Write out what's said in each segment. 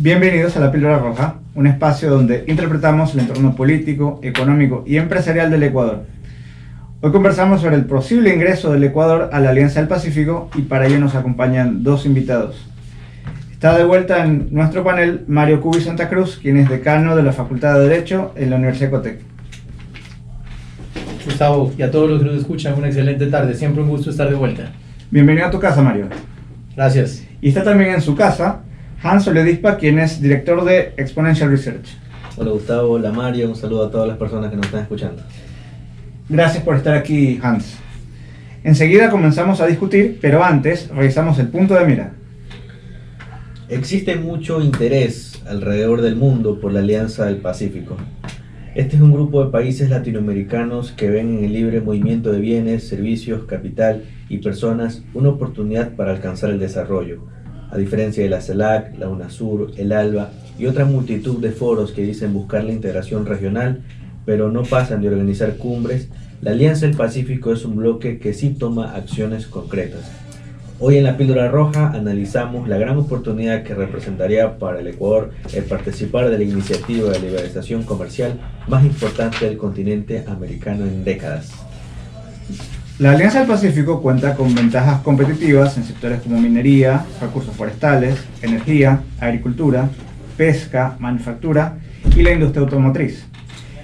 Bienvenidos a La Píldora Roja, un espacio donde interpretamos el entorno político, económico y empresarial del Ecuador. Hoy conversamos sobre el posible ingreso del Ecuador a la Alianza del Pacífico y para ello nos acompañan dos invitados. Está de vuelta en nuestro panel Mario Cubi Santa Cruz, quien es decano de la Facultad de Derecho en la Universidad Ecotec. Gustavo, y a todos los que nos escuchan, una excelente tarde. Siempre un gusto estar de vuelta. Bienvenido a tu casa, Mario. Gracias. Y está también en su casa Hans Oledispa, quien es director de Exponential Research. Hola Gustavo, hola Mario, un saludo a todas las personas que nos están escuchando. Gracias por estar aquí, Hans. Enseguida comenzamos a discutir, pero antes revisamos el punto de mira. Existe mucho interés alrededor del mundo por la Alianza del Pacífico. Este es un grupo de países latinoamericanos que ven en el libre movimiento de bienes, servicios, capital y personas una oportunidad para alcanzar el desarrollo. A diferencia de la CELAC, la UNASUR, el ALBA y otra multitud de foros que dicen buscar la integración regional, pero no pasan de organizar cumbres, la Alianza del Pacífico es un bloque que sí toma acciones concretas. Hoy en La Píldora Roja analizamos la gran oportunidad que representaría para el Ecuador el participar de la iniciativa de liberalización comercial más importante del continente americano en décadas. La Alianza del Pacífico cuenta con ventajas competitivas en sectores como minería, recursos forestales, energía, agricultura, pesca, manufactura y la industria automotriz.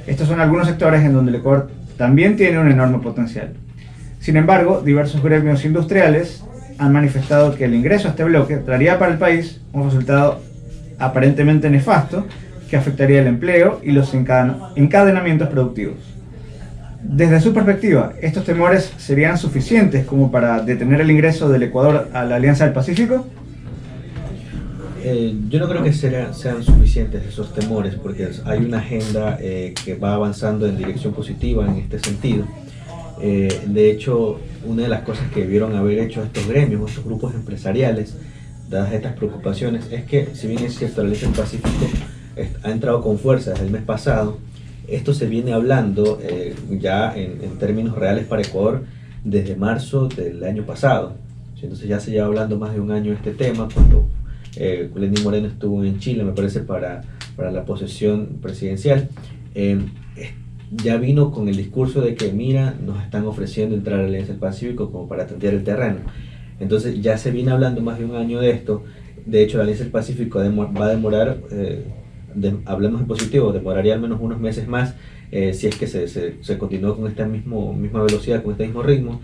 Estos son algunos sectores en donde el Ecuador también tiene un enorme potencial. Sin embargo, diversos gremios industriales han manifestado que el ingreso a este bloque traería para el país un resultado aparentemente nefasto que afectaría el empleo y los encadenamientos productivos. Desde su perspectiva, ¿estos temores serían suficientes como para detener el ingreso del Ecuador a la Alianza del Pacífico? Yo no creo que sean suficientes esos temores, porque hay una agenda que va avanzando en dirección positiva en este sentido. De hecho, una de las cosas que debieron haber hecho estos gremios, estos grupos empresariales, dadas estas preocupaciones, es que, si bien es cierto, la Alianza del Pacífico ha entrado con fuerza desde el mes pasado, esto se viene hablando ya en términos reales para Ecuador desde marzo del año pasado. Entonces ya se lleva hablando más de un año este tema, cuando Lenín Moreno estuvo en Chile, me parece, para la posesión presidencial. Ya vino con el discurso de que, mira, nos están ofreciendo entrar a la Alianza del Pacífico como para tantear el terreno. Entonces ya se viene hablando más de un año de esto. De hecho, la Alianza del Pacífico va a demorar... hablemos en positivo, demoraría al menos unos meses más si es que se continúa con esta misma velocidad, con este mismo ritmo.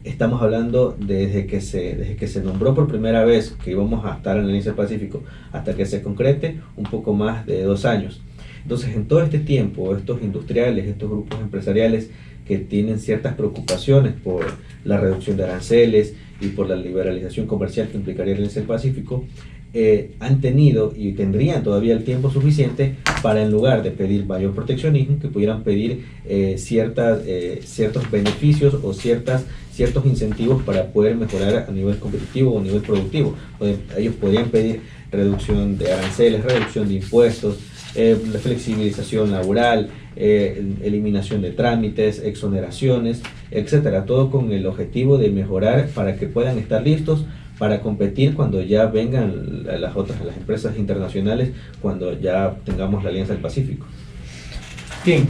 Estamos hablando desde que se nombró por primera vez que íbamos a estar en la Alianza del Pacífico hasta que se concrete, un poco más de 2 años. Entonces, en todo este tiempo, estos industriales, estos grupos empresariales que tienen ciertas preocupaciones por la reducción de aranceles y por la liberalización comercial que implicaría la Alianza del Pacífico, han tenido y tendrían todavía el tiempo suficiente para, en lugar de pedir mayor proteccionismo, que pudieran pedir ciertos beneficios o ciertos incentivos para poder mejorar a nivel competitivo o a nivel productivo. Ellos podrían pedir reducción de aranceles, reducción de impuestos, flexibilización laboral, eliminación de trámites, exoneraciones, etcétera, todo con el objetivo de mejorar para que puedan estar listos para competir cuando ya vengan las empresas internacionales, cuando ya tengamos la Alianza del Pacífico. Bien,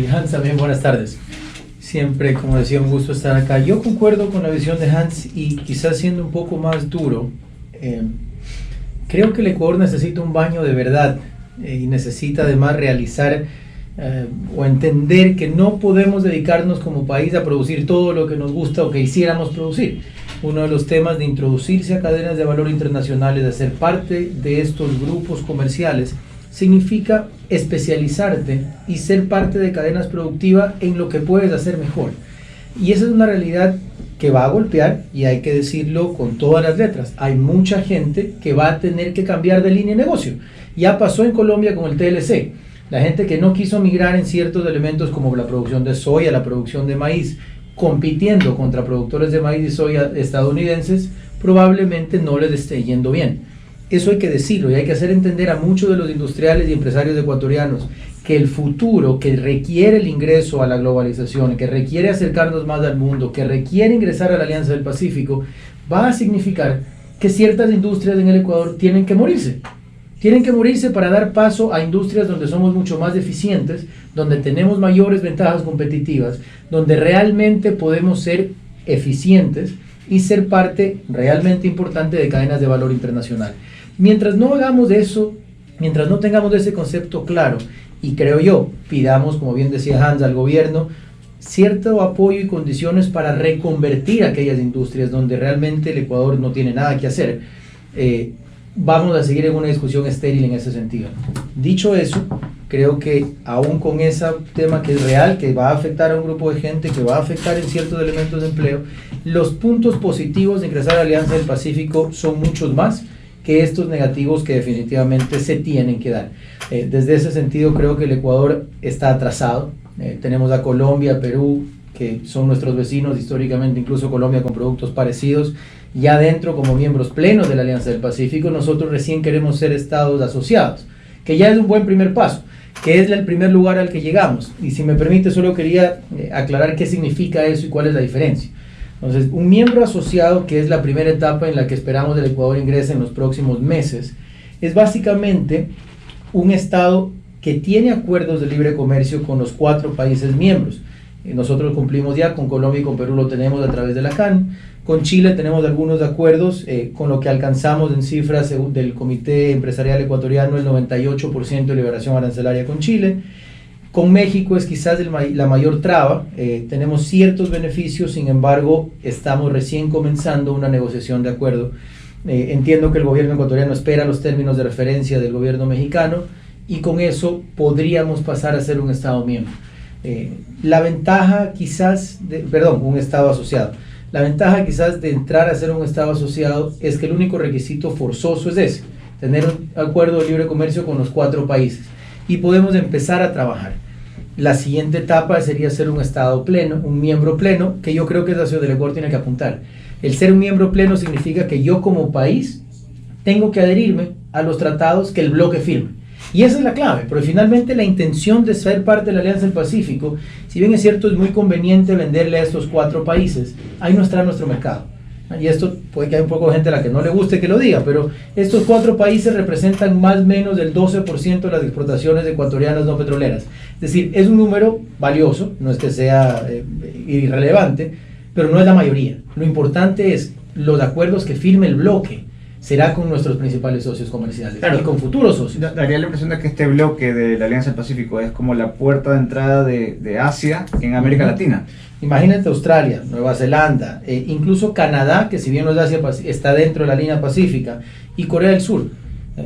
Hans, también buenas tardes. Siempre, como decía, un gusto estar acá. Yo concuerdo con la visión de Hans y quizás siendo un poco más duro, creo que el Ecuador necesita un baño de verdad y necesita además realizar o entender que no podemos dedicarnos como país a producir todo lo que nos gusta o que quisiéramos producir. Uno de los temas de introducirse a cadenas de valor internacionales, de ser parte de estos grupos comerciales, significa especializarte y ser parte de cadenas productivas en lo que puedes hacer mejor. Y esa es una realidad que va a golpear, y hay que decirlo con todas las letras. Hay mucha gente que va a tener que cambiar de línea de negocio. Ya pasó en Colombia con el TLC. La gente que no quiso migrar en ciertos elementos como la producción de soya, la producción de maíz, compitiendo contra productores de maíz y soya estadounidenses, probablemente no les esté yendo bien. Eso hay que decirlo y hay que hacer entender a muchos de los industriales y empresarios ecuatorianos que el futuro que requiere el ingreso a la globalización, que requiere acercarnos más al mundo, que requiere ingresar a la Alianza del Pacífico, va a significar que ciertas industrias en el Ecuador tienen que morirse. Tienen que morirse para dar paso a industrias donde somos mucho más eficientes, donde tenemos mayores ventajas competitivas, donde realmente podemos ser eficientes y ser parte realmente importante de cadenas de valor internacional. Mientras no hagamos eso, mientras no tengamos ese concepto claro, y creo yo, pidamos, como bien decía Hans, al gobierno cierto apoyo y condiciones para reconvertir aquellas industrias donde realmente el Ecuador no tiene nada que hacer, vamos a seguir en una discusión estéril en ese sentido. Dicho eso, creo que aún con ese tema que es real, que va a afectar a un grupo de gente, que va a afectar en ciertos elementos de empleo, los puntos positivos de ingresar a la Alianza del Pacífico son muchos más que estos negativos que definitivamente se tienen que dar. Desde ese sentido creo que el Ecuador está atrasado. Tenemos a Colombia, Perú, que son nuestros vecinos históricamente, incluso Colombia con productos parecidos, ya dentro como miembros plenos de la Alianza del Pacífico. Nosotros recién queremos ser estados asociados, que ya es un buen primer paso, que es el primer lugar al que llegamos. Y si me permite, solo quería aclarar qué significa eso y cuál es la diferencia. Entonces, un miembro asociado, que es la primera etapa en la que esperamos el Ecuador ingrese en los próximos meses, es básicamente un estado que tiene acuerdos de libre comercio con los 4 países miembros. Nosotros cumplimos ya, con Colombia y con Perú lo tenemos a través de la CAN. Con Chile tenemos algunos acuerdos, con lo que alcanzamos en cifras según del Comité Empresarial Ecuatoriano el 98% de liberación arancelaria con Chile. Con México es quizás la mayor traba, tenemos ciertos beneficios, sin embargo estamos recién comenzando una negociación de acuerdo. Entiendo que el gobierno ecuatoriano espera los términos de referencia del gobierno mexicano y con eso podríamos pasar a ser un estado miembro. La ventaja quizás, un estado asociado. La ventaja quizás de entrar a ser un estado asociado es que el único requisito forzoso es ese, tener un acuerdo de libre comercio con los 4 países y podemos empezar a trabajar. La siguiente etapa sería ser un estado pleno, un miembro pleno, que yo creo que es hacia donde el Ecuador tiene que apuntar. El ser un miembro pleno significa que yo como país tengo que adherirme a los tratados que el bloque firme. Y esa es la clave, pero finalmente la intención de ser parte de la Alianza del Pacífico, si bien es cierto, es muy conveniente venderle a estos 4 países, ahí no está nuestro mercado. Y esto puede que haya un poco de gente a la que no le guste que lo diga, pero estos 4 países representan más o menos del 12% de las exportaciones ecuatorianas no petroleras. Es decir, es un número valioso, no es que sea irrelevante, pero no es la mayoría. Lo importante es los acuerdos que firme el bloque. Será con nuestros principales socios comerciales, claro, y con futuros socios. Daría la impresión de que este bloque de la Alianza del Pacífico es como la puerta de entrada de Asia en América Latina. Imagínate Australia, Nueva Zelanda, incluso Canadá, que si bien no es Asia, está dentro de la línea pacífica, y Corea del Sur.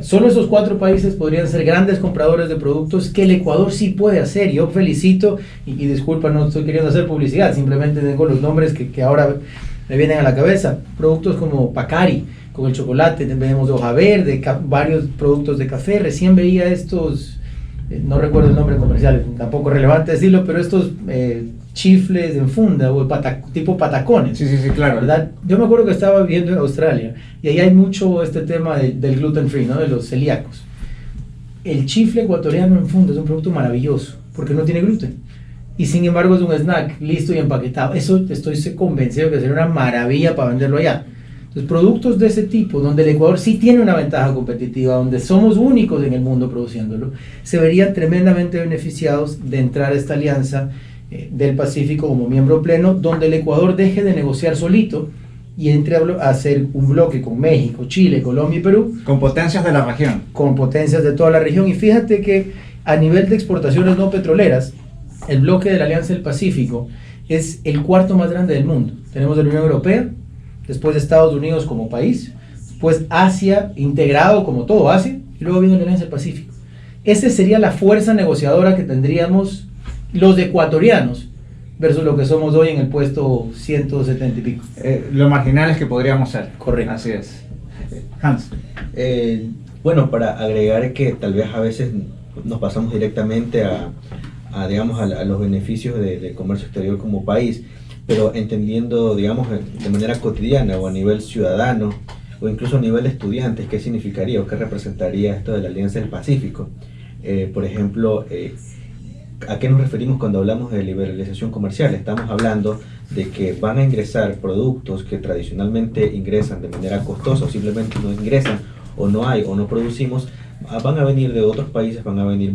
Solo esos 4 países podrían ser grandes compradores de productos que el Ecuador sí puede hacer. Yo felicito, y disculpa, no estoy queriendo hacer publicidad, simplemente tengo los nombres que ahora me vienen a la cabeza. Productos como Pacari, con el chocolate, tenemos de hoja verde, varios productos de café. Recién veía estos, no recuerdo el nombre comercial, tampoco es relevante decirlo, pero estos chifles en funda o tipo patacones. Sí, claro. ¿Verdad? Yo me acuerdo que estaba viviendo en Australia y ahí hay mucho este tema del gluten free, ¿no? De los celíacos. El chifle ecuatoriano en funda es un producto maravilloso porque no tiene gluten. Y sin embargo es un snack listo y empaquetado. Eso estoy convencido que sería una maravilla para venderlo allá. Entonces, productos de ese tipo, donde el Ecuador sí tiene una ventaja competitiva, donde somos únicos en el mundo produciéndolo, se verían tremendamente beneficiados de entrar a esta alianza del Pacífico como miembro pleno, donde el Ecuador deje de negociar solito y entre a hacer un bloque con México, Chile, Colombia y Perú. Con potencias de la región. Con potencias de toda la región. Y fíjate que a nivel de exportaciones no petroleras, el bloque de la Alianza del Pacífico es el 4º más grande del mundo. Tenemos la Unión Europea, después de Estados Unidos como país, después Asia integrado como todo Asia, y luego viene la Alianza del Pacífico. Esa sería la fuerza negociadora que tendríamos los ecuatorianos versus lo que somos hoy en el puesto 170 y pico. Lo marginales que podríamos ser. Correcto. Así es. Hans. Bueno, para agregar que tal vez a veces nos pasamos directamente a los beneficios del comercio exterior como país, pero entendiendo, digamos, de manera cotidiana o a nivel ciudadano o incluso a nivel de estudiantes, qué significaría o qué representaría esto de la Alianza del Pacífico. Por ejemplo, ¿a qué nos referimos cuando hablamos de liberalización comercial? Estamos hablando de que van a ingresar productos que tradicionalmente ingresan de manera costosa o simplemente no ingresan o no hay o no producimos, van a venir de otros países, van a venir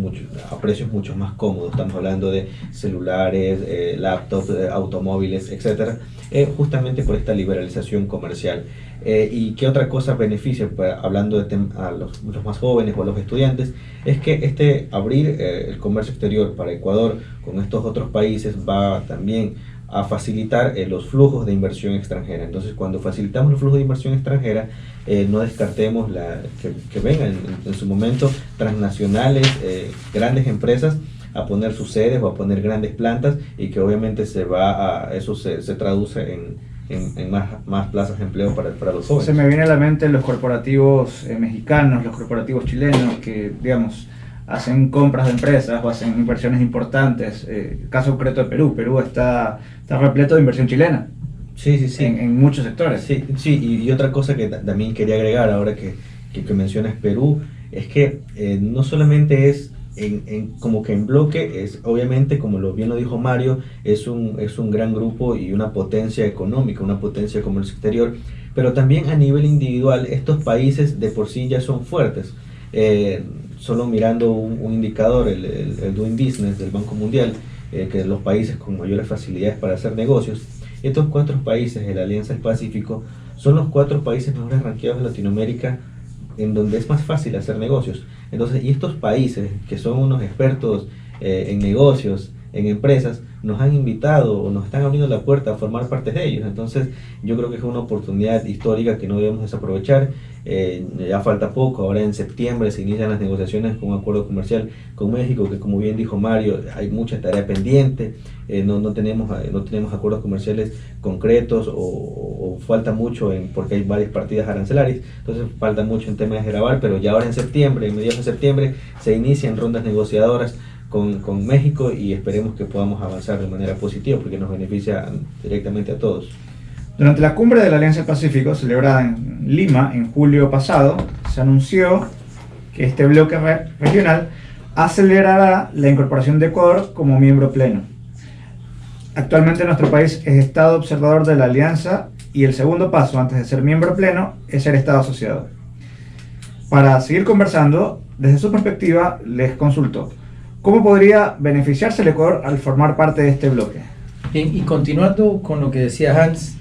a precios mucho más cómodos. Estamos hablando de celulares, laptops, automóviles, etcétera, justamente por esta liberalización comercial. ¿Y qué otra cosa beneficia, hablando de a los más jóvenes o a los estudiantes? Es que abrir el comercio exterior para Ecuador con estos otros países va también a facilitar los flujos de inversión extranjera. Entonces, cuando facilitamos los flujos de inversión extranjera, no descartemos que vengan en su momento transnacionales, grandes empresas a poner sus sedes o a poner grandes plantas, y que obviamente eso se traduce en más plazas de empleo para los jóvenes. Se me viene a la mente los corporativos mexicanos, los corporativos chilenos que, digamos, hacen compras de empresas o hacen inversiones importantes. El caso concreto de Perú. Perú está repleto de inversión chilena. Sí. En muchos sectores. Sí, y otra cosa que también quería agregar ahora que mencionas Perú, es que no solamente es como que en bloque, es obviamente, como bien lo dijo Mario, es un gran grupo y una potencia económica, una potencia de comercio exterior, pero también a nivel individual estos países de por sí ya son fuertes. Solo mirando un indicador, el Doing Business del Banco Mundial, que los países con mayores facilidades para hacer negocios, estos 4 países de la Alianza del Pacífico son los 4 países mejores rankeados de Latinoamérica en donde es más fácil hacer negocios. Entonces, y estos países que son unos expertos en negocios, en empresas, nos han invitado o nos están abriendo la puerta a formar parte de ellos. Entonces, yo creo que es una oportunidad histórica que no debemos desaprovechar. Ya falta poco, ahora en septiembre se inician las negociaciones con un acuerdo comercial con México, que, como bien dijo Mario, hay mucha tarea pendiente. No tenemos acuerdos comerciales concretos, o falta mucho porque hay varias partidas arancelarias. Entonces falta mucho en temas de grabar, pero ya ahora en septiembre, en mediados de septiembre, se inician rondas negociadoras con México, y esperemos que podamos avanzar de manera positiva porque nos beneficia directamente a todos. Durante la cumbre de la Alianza del Pacífico, celebrada en Lima en julio pasado, se anunció que este bloque regional acelerará la incorporación de Ecuador como miembro pleno. Actualmente nuestro país es Estado observador de la Alianza, y el segundo paso antes de ser miembro pleno es ser Estado asociado. Para seguir conversando, desde su perspectiva, les consulto: ¿cómo podría beneficiarse el Ecuador al formar parte de este bloque? Bien, y continuando con lo que decía Hans,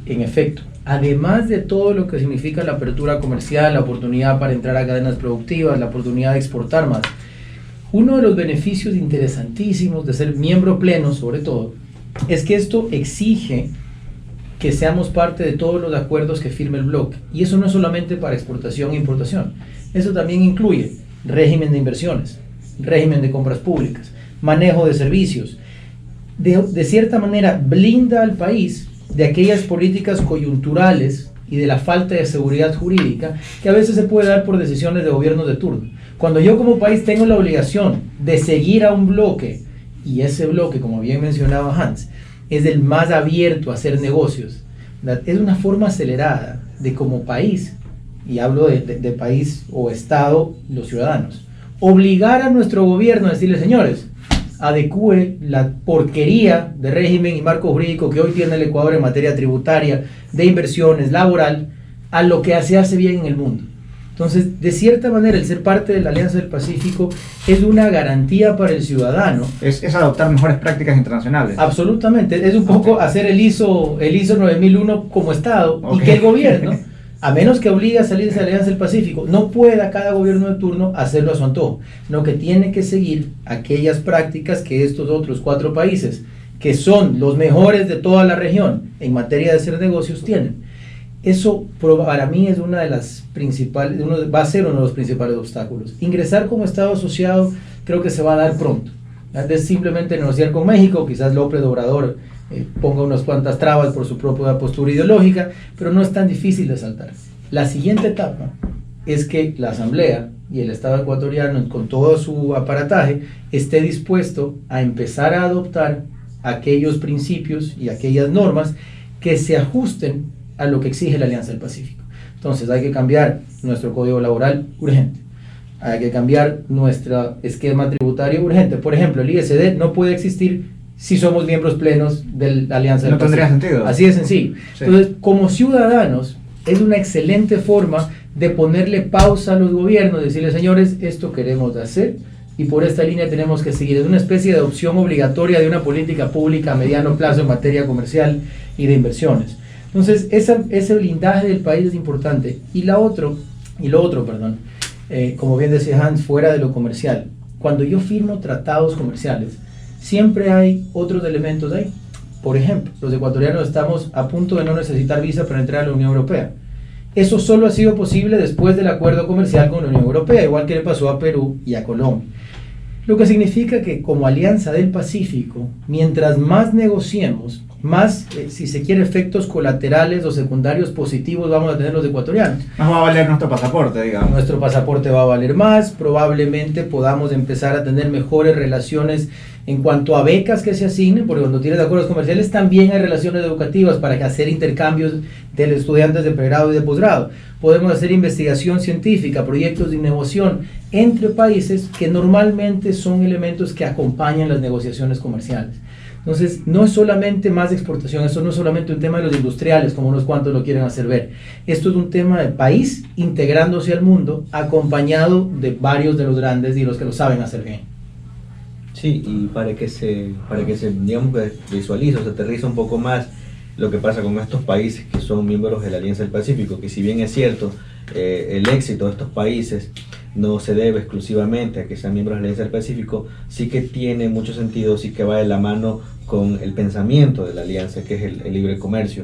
en efecto, además de todo lo que significa la apertura comercial, la oportunidad para entrar a cadenas productivas, la oportunidad de exportar más, uno de los beneficios interesantísimos de ser miembro pleno, sobre todo, es que esto exige que seamos parte de todos los acuerdos que firme el bloque. Y eso no es solamente para exportación e importación, eso también incluye régimen de inversiones, régimen de compras públicas, manejo de servicios. De cierta manera blinda al país de aquellas políticas coyunturales y de la falta de seguridad jurídica que a veces se puede dar por decisiones de gobiernos de turno. Cuando yo como país tengo la obligación de seguir a un bloque, y ese bloque, como bien mencionaba Hans, es el más abierto a hacer negocios, ¿verdad? Es una forma acelerada de, como país, y hablo de país o Estado, los ciudadanos, obligar a nuestro gobierno a decirle: señores, adecúe la porquería de régimen y marco jurídico que hoy tiene el Ecuador en materia tributaria, de inversiones, laboral, a lo que se hace bien en el mundo. Entonces, de cierta manera, el ser parte de la Alianza del Pacífico es una garantía para el ciudadano. Es adoptar mejores prácticas internacionales. Absolutamente, es un poco hacer el ISO 9001 como Estado, y que el gobierno, a menos que obligue a salirse de la Alianza del Pacífico, no pueda cada gobierno de turno hacerlo a su antojo, sino que tiene que seguir aquellas prácticas que estos otros 4 países, que son los mejores de toda la región en materia de hacer negocios, tienen. Eso para mí es una de las principales, va a ser uno de los principales obstáculos. Ingresar como Estado asociado creo que se va a dar pronto. Es simplemente negociar con México, quizás López Obrador ponga unas cuantas trabas por su propia postura ideológica, pero no es tan difícil de saltar. La siguiente etapa es que la Asamblea y el Estado ecuatoriano, con todo su aparataje, esté dispuesto a empezar a adoptar aquellos principios y aquellas normas que se ajusten a lo que exige la Alianza del Pacífico. Entonces hay que cambiar nuestro código laboral urgente, hay que cambiar nuestro esquema tributario urgente. Por ejemplo, el ISD no puede existir si somos miembros plenos de la Alianza del Pacífico. No tendría sentido. Así de sencillo. Sí. Entonces, como ciudadanos, es una excelente forma de ponerle pausa a los gobiernos, decirles, señores, esto queremos hacer y por esta línea tenemos que seguir. Es una especie de opción obligatoria de una política pública a mediano plazo en materia comercial y de inversiones. Entonces, ese blindaje del país es importante. Y lo otro, como bien decía Hans, fuera de lo comercial, cuando yo firmo tratados comerciales, siempre hay otros elementos ahí. Por ejemplo, los ecuatorianos estamos a punto de no necesitar visa para entrar a la Unión Europea. Eso solo ha sido posible después del acuerdo comercial con la Unión Europea, igual que le pasó a Perú y a Colombia. Lo que significa que como Alianza del Pacífico, mientras más negociemos, más, si se quiere, efectos colaterales o secundarios positivos vamos a tener los ecuatorianos. Más va a valer nuestro pasaporte, digamos. Nuestro pasaporte va a valer más, probablemente podamos empezar a tener mejores relaciones en cuanto a becas que se asignen, porque cuando tienes acuerdos comerciales también hay relaciones educativas para hacer intercambios de los estudiantes de pregrado y de posgrado. Podemos hacer investigación científica, proyectos de innovación entre países que normalmente son elementos que acompañan las negociaciones comerciales. Entonces, no es solamente más exportación, esto no es solamente un tema de los industriales, como unos cuantos lo quieren hacer ver. Esto es un tema del país integrándose al mundo, acompañado de varios de los grandes y los que lo saben hacer bien. Sí, y para que se digamos, que visualice o se aterriza un poco más lo que pasa con estos países que son miembros de la Alianza del Pacífico, que si bien es cierto, el éxito de estos países no se debe exclusivamente a que sean miembros de la Alianza del Pacífico, sí que tiene mucho sentido, sí que va de la mano con el pensamiento de la Alianza, que es el libre comercio.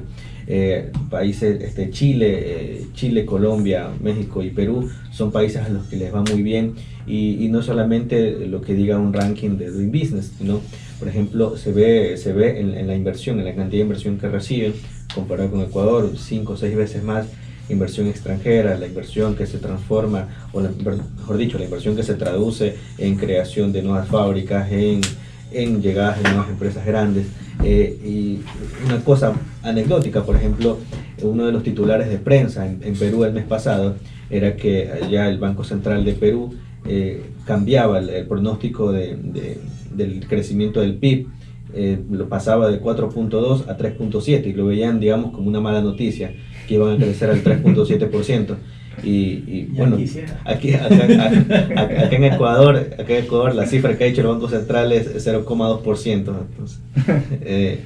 Países Chile, Colombia, México y Perú son países a los que les va muy bien y no solamente lo que diga un ranking de Doing Business, sino, por ejemplo, se ve en la inversión, en la cantidad de inversión que reciben, comparado con Ecuador, 5 o 6 veces más inversión extranjera, la inversión que se transforma, mejor dicho, la inversión que se traduce en creación de nuevas fábricas, en llegadas de nuevas empresas grandes. Y una cosa anecdótica, por ejemplo, uno de los titulares de prensa en Perú el mes pasado era que ya el Banco Central de Perú cambiaba el pronóstico del crecimiento del PIB, lo pasaba de 4.2 a 3.7 y lo veían, digamos, como una mala noticia, que iban a crecer al 3.7%. Y bueno, acá en Ecuador la cifra que ha dicho el Banco Central es 0,2%. Entonces,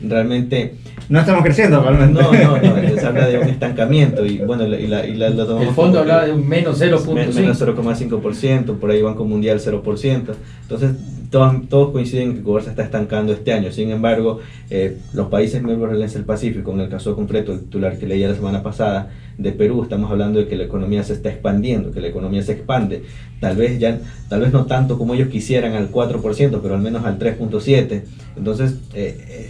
realmente no estamos creciendo realmente. No, se habla de un estancamiento y bueno, el fondo hablaba de un menos 0.5%. Menos 0,5%, por ahí Banco Mundial 0%. Entonces, todos coinciden que Ecuador se está estancando este año. Sin embargo, los países miembros de la Alianza del Pacífico, en el caso concreto, el titular que leía la semana pasada de Perú, estamos hablando de que la economía se está expandiendo, que la economía se expande, tal vez no tanto como ellos quisieran al 4%, pero al menos al 3.7%. Entonces,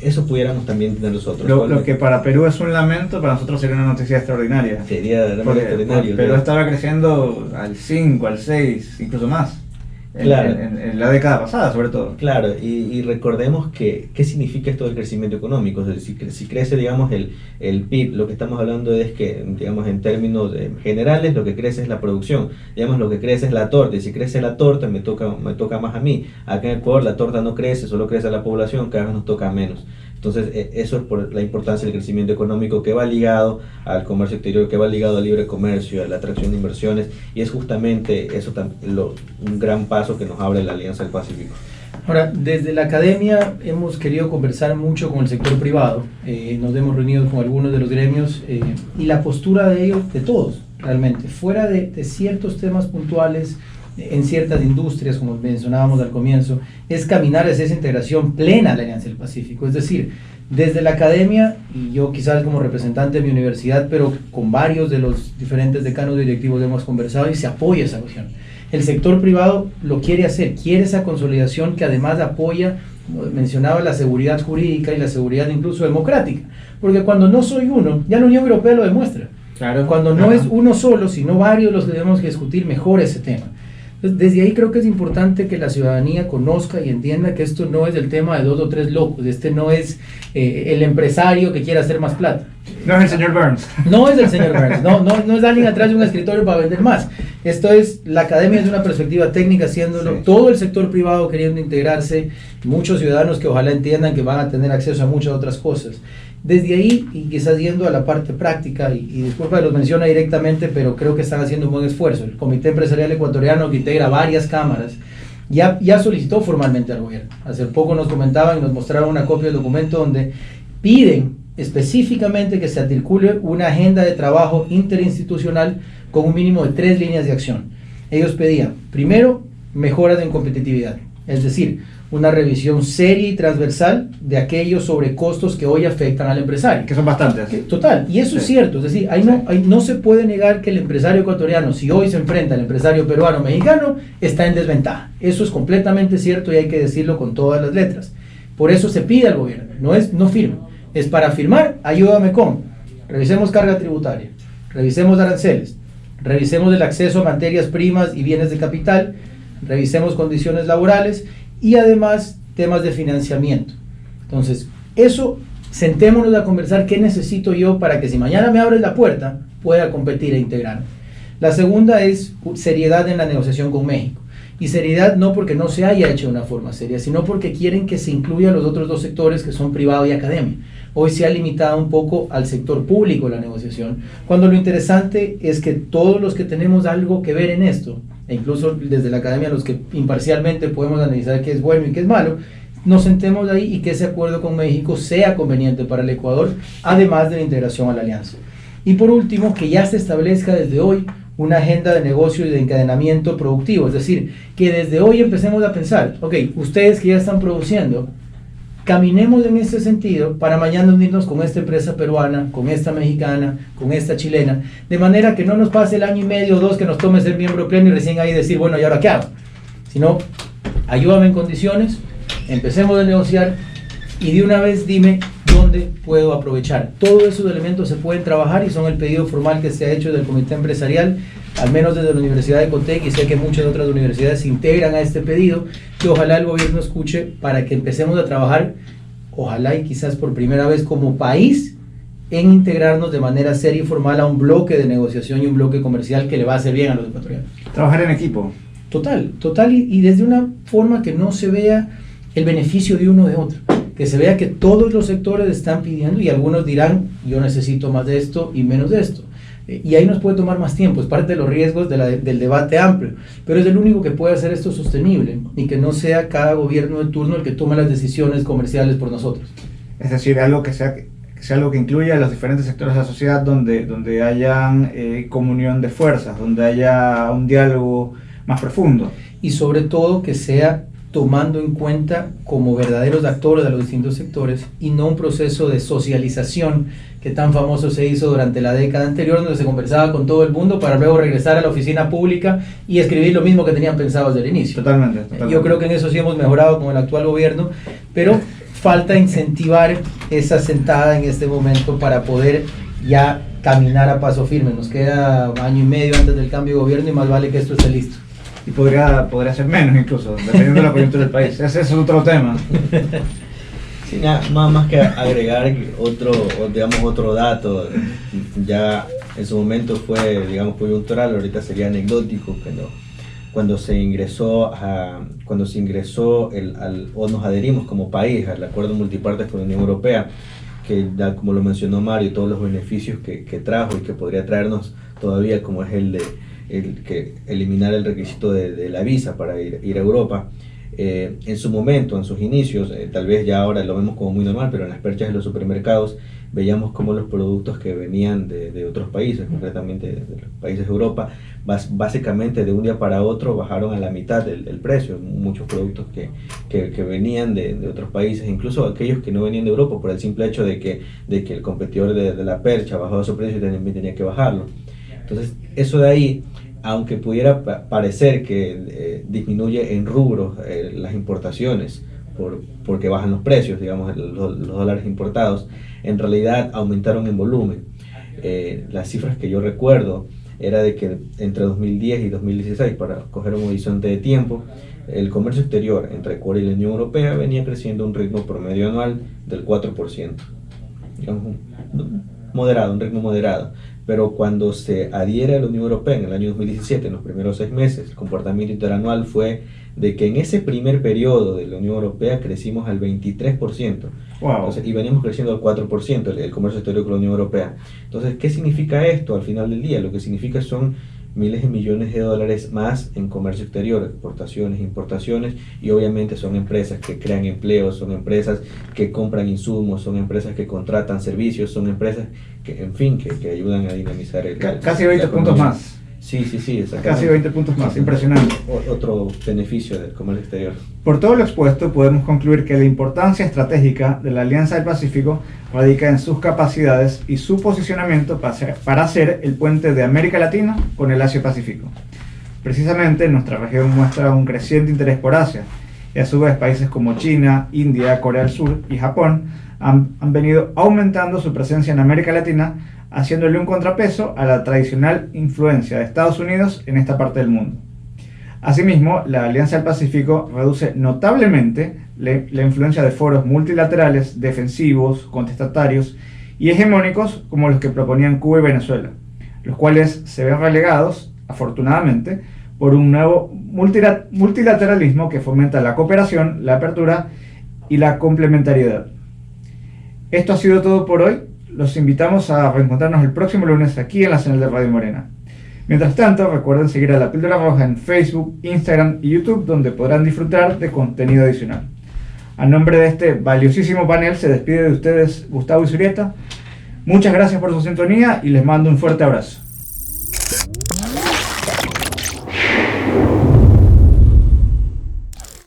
eso pudiéramos también tener nosotros. Lo que para Perú es un lamento, para nosotros sería una noticia extraordinaria. Sería realmente extraordinario. Perú estaba creciendo al 5, al 6, incluso más. Claro. En la década pasada, sobre todo. Claro, y recordemos que qué significa esto del crecimiento económico. O sea, si crece, digamos, el PIB, lo que estamos hablando es que, digamos, en términos generales, lo que crece es la producción. Digamos, lo que crece es la torta, y si crece la torta, me toca más a mí. Acá en Ecuador la torta no crece, solo crece la población, cada vez nos toca menos. Entonces, eso es por la importancia del crecimiento económico, que va ligado al comercio exterior, que va ligado al libre comercio, a la atracción de inversiones, y es justamente eso un gran paso que nos abre la Alianza del Pacífico. Ahora, desde la academia hemos querido conversar mucho con el sector privado, nos hemos reunido con algunos de los gremios y la postura de ellos, de todos realmente, fuera de ciertos temas puntuales, en ciertas industrias, como mencionábamos al comienzo, es caminar hacia esa integración plena de la Alianza del Pacífico. Es decir, desde la academia, y yo quizás como representante de mi universidad, pero con varios de los diferentes decanos directivos hemos conversado y se apoya esa cuestión. El sector privado lo quiere hacer, quiere esa consolidación que además apoya, como mencionaba, la seguridad jurídica y la seguridad incluso democrática. Porque cuando no soy uno, ya la Unión Europea lo demuestra. Claro, cuando no es uno solo, sino varios los que tenemos que discutir mejor ese tema. Desde ahí creo que es importante que la ciudadanía conozca y entienda que esto no es el tema de 2 o 3 locos, este no es el empresario que quiere hacer más plata. No es el señor Burns. No es el señor Burns, no es alguien atrás de un escritorio para vender más. Esto es la academia desde una perspectiva técnica haciéndolo, sí. Todo el sector privado queriendo integrarse, muchos ciudadanos que ojalá entiendan que van a tener acceso a muchas otras cosas. Desde ahí, y quizás yendo a la parte práctica, y disculpa que los menciona directamente, pero creo que están haciendo un buen esfuerzo. El Comité Empresarial Ecuatoriano, que integra varias cámaras, ya solicitó formalmente al gobierno. Hace poco nos comentaban y nos mostraron una copia del documento donde piden específicamente que se articule una agenda de trabajo interinstitucional con un mínimo de 3 líneas de acción. Ellos pedían, primero, mejoras en competitividad, es decir, una revisión seria y transversal de aquellos sobrecostos que hoy afectan al empresario. Que son bastantes. Total, y eso es cierto, es decir, no se puede negar que el empresario ecuatoriano, si hoy se enfrenta al empresario peruano o mexicano, está en desventaja. Eso es completamente cierto y hay que decirlo con todas las letras. Por eso se pide al gobierno, no firme. Es para firmar, ayúdame con, revisemos carga tributaria, revisemos aranceles, revisemos el acceso a materias primas y bienes de capital, revisemos condiciones laborales y además temas de financiamiento. Entonces, eso, sentémonos a conversar qué necesito yo para que si mañana me abres la puerta, pueda competir e integrarme. La segunda es seriedad en la negociación con México. Y seriedad no porque no se haya hecho de una forma seria, sino porque quieren que se incluya los otros dos sectores que son privado y academia. Hoy se ha limitado un poco al sector público la negociación, cuando lo interesante es que todos los que tenemos algo que ver en esto, e incluso desde la academia los que imparcialmente podemos analizar qué es bueno y qué es malo, nos sentemos ahí y que ese acuerdo con México sea conveniente para el Ecuador, además de la integración a la alianza. Y por último, que ya se establezca desde hoy una agenda de negocio y de encadenamiento productivo, es decir, que desde hoy empecemos a pensar, ok, ustedes que ya están produciendo, caminemos en este sentido para mañana unirnos con esta empresa peruana, con esta mexicana, con esta chilena, de manera que no nos pase el año y medio o 2 que nos tome ser miembro pleno y recién ahí decir, bueno, ¿y ahora qué hago? Sino, ayúdame en condiciones, empecemos a negociar y de una vez dime dónde puedo aprovechar. Todos esos elementos se pueden trabajar y son el pedido formal que se ha hecho del Comité Empresarial, al menos desde la Universidad de Cotec, y sé que muchas otras universidades se integran a este pedido, que ojalá el gobierno escuche para que empecemos a trabajar, ojalá y quizás por primera vez como país, en integrarnos de manera seria y formal a un bloque de negociación y un bloque comercial que le va a hacer bien a los ecuatorianos. Trabajar en equipo. Total, y desde una forma que no se vea el beneficio de uno o de otro, que se vea que todos los sectores están pidiendo y algunos dirán, yo necesito más de esto y menos de esto. Y ahí nos puede tomar más tiempo, es parte de los riesgos del debate amplio, pero es el único que puede hacer esto sostenible y que no sea cada gobierno de turno el que tome las decisiones comerciales por nosotros. Es decir, algo que sea algo que incluya a los diferentes sectores de la sociedad donde hayan comunión de fuerzas, donde haya un diálogo más profundo. Y sobre todo que sea tomando en cuenta como verdaderos actores de los distintos sectores y no un proceso de socialización que tan famoso se hizo durante la década anterior, donde se conversaba con todo el mundo para luego regresar a la oficina pública y escribir lo mismo que tenían pensado desde el inicio. Totalmente. Yo creo que en eso sí hemos mejorado con el actual gobierno, pero falta incentivar esa sentada en este momento para poder ya caminar a paso firme. Nos queda año y medio antes del cambio de gobierno y más vale que esto esté listo. Y podría ser menos incluso, dependiendo de la coyuntura del país. Ese es otro tema. Sí, nada más que agregar otro dato. Ya en su momento fue, digamos, coyuntural, ahorita sería anecdótico, cuando se ingresó o nos adherimos como país al acuerdo multipartes con la Unión Europea, que ya como lo mencionó Mario, todos los beneficios que trajo y que podría traernos todavía, como es el que eliminar el requisito de la visa para ir a Europa. En su momento, en sus inicios, tal vez ya ahora lo vemos como muy normal, pero en las perchas de los supermercados veíamos como los productos que venían de otros países, concretamente de los países de Europa, básicamente de un día para otro bajaron a la mitad el precio. Muchos productos que venían de otros países, incluso aquellos que no venían de Europa, por el simple hecho de que el competidor de la percha bajó su precio y también tenía que bajarlo. Entonces, eso de ahí, aunque pudiera parecer que disminuye en rubros las importaciones porque bajan los precios, digamos, los dólares importados, en realidad aumentaron en volumen. Las cifras que yo recuerdo era de que entre 2010 y 2016, para coger un horizonte de tiempo, el comercio exterior entre Ecuador y la Unión Europea venía creciendo a un ritmo promedio anual del 4%, digamos, un ritmo moderado. Pero cuando se adhiere a la Unión Europea en el año 2017, en los primeros 6 meses, el comportamiento interanual fue de que en ese primer periodo de la Unión Europea crecimos al 23%. Wow. Entonces, y venimos creciendo al 4% el comercio exterior con la Unión Europea. Entonces, ¿qué significa esto al final del día? Lo que significa son miles de millones de dólares más en comercio exterior, exportaciones, importaciones, y obviamente son empresas que crean empleos, son empresas que compran insumos, son empresas que contratan servicios, son empresas que, en fin, que ayudan a dinamizar casi 20 puntos más. Sí, exactamente. Casi 20 puntos más, impresionante. Otro beneficio del comercio exterior. Por todo lo expuesto, podemos concluir que la importancia estratégica de la Alianza del Pacífico radica en sus capacidades y su posicionamiento para ser el puente de América Latina con el Asia-Pacífico. Precisamente, nuestra región muestra un creciente interés por Asia, y a su vez países como China, India, Corea del Sur y Japón han venido aumentando su presencia en América Latina, haciéndole un contrapeso a la tradicional influencia de Estados Unidos en esta parte del mundo. Asimismo, la Alianza del Pacífico reduce notablemente la influencia de foros multilaterales, defensivos, contestatarios y hegemónicos como los que proponían Cuba y Venezuela, los cuales se ven relegados, afortunadamente, por un nuevo multilateralismo que fomenta la cooperación, la apertura y la complementariedad. Esto ha sido todo por hoy. Los invitamos a reencontrarnos el próximo lunes aquí en la señal de Radio Morena. Mientras tanto, recuerden seguir a La Píldora Roja en Facebook, Instagram y YouTube, donde podrán disfrutar de contenido adicional. A nombre de este valiosísimo panel se despide de ustedes Gustavo Isurieta. Muchas gracias por su sintonía y les mando un fuerte abrazo.